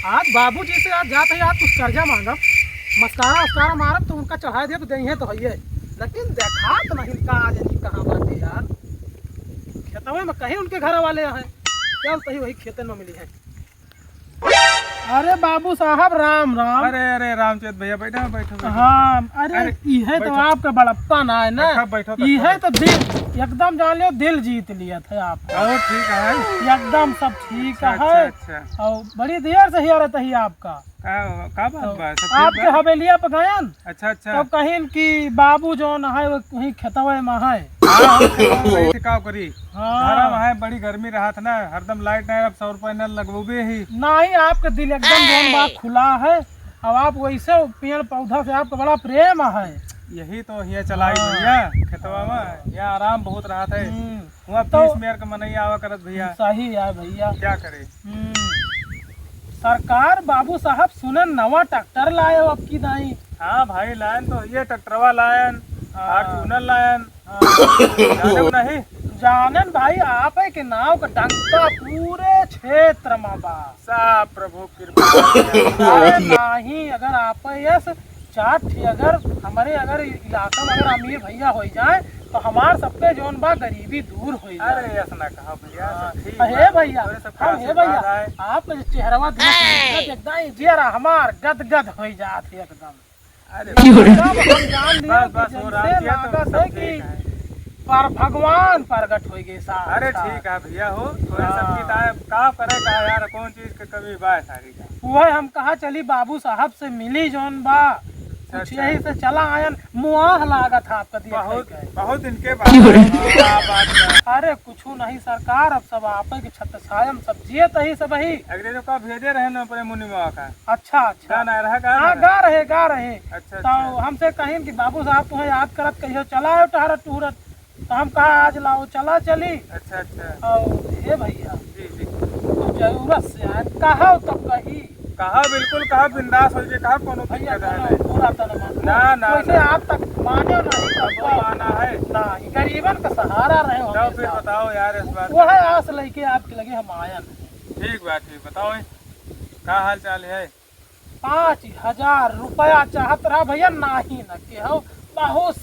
आज बाबूजी से आज जाते आज कुछ कर्जा मांगब, मस्कारा उसकारा मारब तो उनका चढ़ा दिया तो देंगे तो है, लेकिन देखा तो नहीं का आज नहीं कहाँ बात यार। खेतवे में कहीं उनके घर वाले हैं, चल तही वही खेतन में मिली है। अरे बाबू साहब राम राम। अरे अरे रामचंद्र भैया बैठो बैठो। हाँ अरे ये तो आपका बड़प्पन है ना, ये तो दिल एकदम जान लो दिल जीत लिया था आप। ठीक है एकदम सब ठीक है। अच्छा। और बड़ी देर से ही रहा है आपका का बात बा? आपके हवेलिया पे गयन। अच्छा तब कहीं कि बाबू जो है वही खेतवे में है। का करी धर्म है, बड़ी गर्मी रहा था ना, हरदम लाइट नहीं, अब 100 रुपये न लगवोबे ही नहीं। आपका दिल एकदम जोन बात खुला है, अब आप वैसे पेड़ पौधा से आपका बड़ा प्रेम है। यही तो ये चलाई भैया खेतवा में, यहाँ आराम बहुत रहा था। वहाँ तो 30 मेयर का मनई आवा करत भैया। सही है भैया, क्या करे। सरकार बाबू साहब सुने नवा ट्रैक्टर लाए हो अब की दाई। हाँ भाई लायन तो ये ट्रैक्टरवा लायन, फॉर्च्यूनर लायन। नहीं जानन भाई आप है के नाव का डंका पूरे क्षेत्र में बा। सा प्रभु कृपा। नहीं अगर आप यस चाट अगर हमारे अगर इलाका में अगर अमीर भैया हो जाए तो हमार सबके जोन बा गरीबी दूर हो जाए। अरे ऐसा कहा भैया। हे भैया हम हे भैया आपका चेहरा एकदम जेरा हमार गद गद हो जात है एकदम। अरे हम जान लिया बस हो रहा कि पर भगवान प्रगट हो गए साहब। अरे ठीक है भैया हो थोड़ा सब का करे का यार, कौन चीज के कमी बा सारी का। वह हम कहा चली बाबू साहब से मिली जोन बा, कुछ यही से चला आयन मुआह लागत था आपका दिया बहुत इनके बात। अरे कुछ नहीं सरकार, अब सब आप के छत छायम सब जियत ही सब ही। अगले जो का भेजे रहे ना अपने मुनिमा का। अच्छा अच्छा गाना रहा गा रहे। अच्छा तो हमसे कहीं कि बाबू साहब तुम्हें याद करत कहियो चला है टहरत टूरत, तो हम कहा आज लाओ चला चली। अच्छा अच्छा। और हे भैया जी जी तो जरूरत से आए कहा तो कही कहा बिल्कुल कहा बिंदास हो के कहा कोनो भैया नहीं पूरा तना ना ना वैसे आप तक माने नहीं माना है ना, गरीबन का सहारा रहे हो। जाओ फिर बताओ यार इस बार वो है आस लेके आपके लगे हम आयन। ठीक बात ठीक बताओ क्या हाल चाल है। 5000 रुपया चाहत रहा भैया, नहीं न के हो बहुत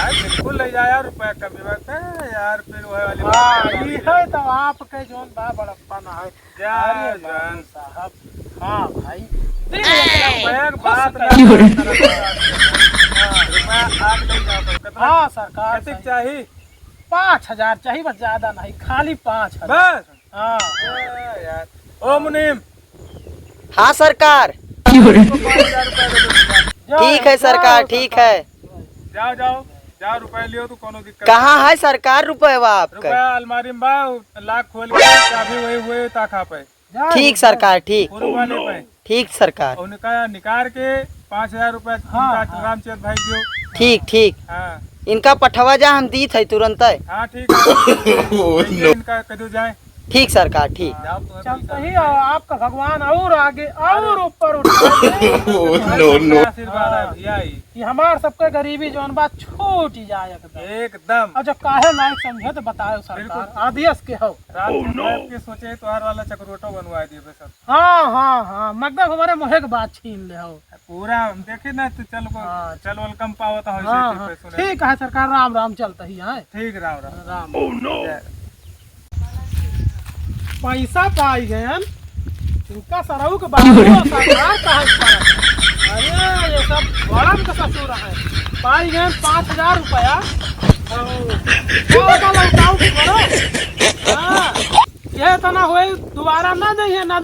बिल्कुल ले जाए रुपया कभी वक्त है यार, फिर वो वाली है तो आपके जोन बा बड़प्पन है साहब। हाँ भाई बात हाँ सरकार चाहिए 5000 चाहिए, बस ज्यादा नहीं, खाली 5000 बस। हाँ यार ओ मुनीम। हाँ सरकार ठीक है सरकार ठीक है। जाओ जाओ जाओ रुपया लियो तो कोनो दिक्कत। कहाँ है सरकार रुपया आपका? रुपया अलमारी में बा, लाख खोल के चाबी वही हुए ताखा पे। ठीक सरकार ठीक ठीक सरकार। उनका निकाल के 5000 रुपया रामचंद्र भाई दियो। ठीक ठीक। हाँ इनका पठवा जा हम दी थे तुरंत। हाँ ठीक है इनका कदू जाए। ठीक सरकार ठीक। चलते ही आपका भगवान और आगे और ऊपर ये हमार सबके गरीबी जोन बात छूट जाए एकदम। अच्छा काहे लायक समझे तो बताओ सरकार, आदेश के हो। के सोचे तो हर वाला चक्रोटो बनवा दिए सब। हाँ हाँ हाँ मतलब हमारे मुहे के बात छीन ले हो पूरा देखे ना तो चल वेलकम पावत हो। हाँ ठीक है सरकार, राम राम चलता ही है। ठीक राम राम राम। पैसा पाई गए इनका सरऊ के बाबू सरकार का है। अरे ये सब बड़न का ससुर है, पाई गए 5000 रुपया। ये तो ना हुए दोबारा ना दे ना।